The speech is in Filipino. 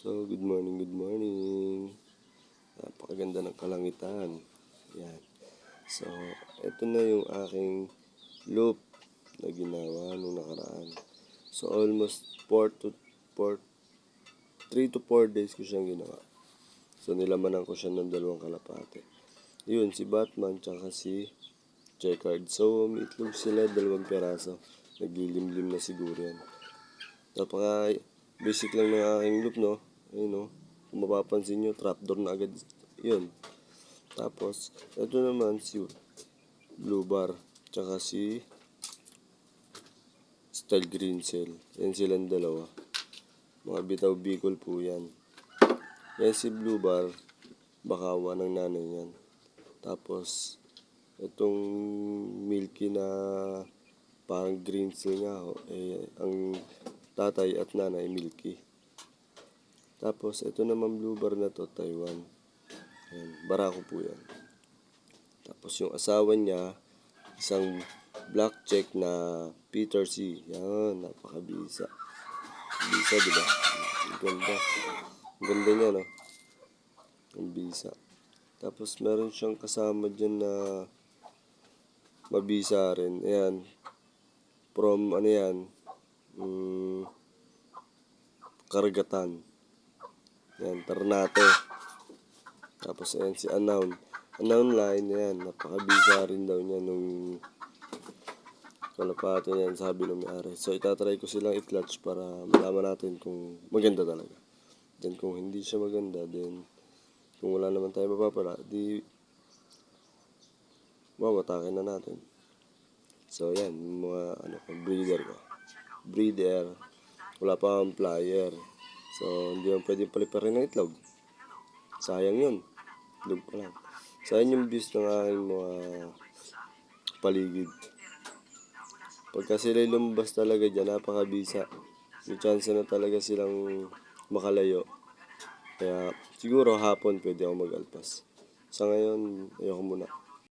So, good morning, good morning. Napakaganda ng kalangitan. Yan. So, ito na yung aking loop na ginawa nung nakaraan. So, almost 3 to 4 days ko siyang ginawa. So, nilamanan ko siya ng 2 kalapate. Yun, si Batman tsaka si Checkered. So, may itlog sila, 2 piraso. Naglilimlim na siguro yan. Napaka basic lang ng aking loop, no? Ayun, no? Kung mapapansin nyo, trapdoor na agad. Yun. Tapos, ito naman si Blue Bar. Tsaka si Style Green Cell. Yan silang dalawa. Mga bitaw bicol po yan. Yan si Blue Bar. Bakawa ng nanay yan. Tapos, itong milky na parang green cell nga ho, ang tatay at nanay milky. Tapos, ito naman Blue Bar na to, Taiwan. Ayan, barako po yan. Tapos, yung asawa niya, isang black check na Peter C. Yan, napakabisa. Bisa, di ba? Ang ganda. Ang ganda niya, no? Ang bisa. Tapos, meron siyang kasama dyan na mabisa rin. Ayan. From, ano yan, Karagatan. Yan, Ternate. Tapos, ayan si Unknown. Unknown line, ayan, napakabisa rin daw niya nung kalapate niyan, sabi ng may-ari. So, itatry ko silang i-clutch para malaman natin kung maganda talaga. Then, kung hindi siya maganda, then, kung wala naman tayo mapapala, di, wawatakin na natin. So, yan, mga, breeder ko. Breeder. Wala pa akong flyer. So, hindi mo pwedeng paliparin ng itlog. Sayang yun. Itlog pa lang. Sayang yung views ng aking mga paligid. Pagka sila lumabas talaga dyan, napakabisa. May chance na talaga silang makalayo. Kaya siguro hapon pwede ako mag-alpas. Sa ngayon, ayoko muna.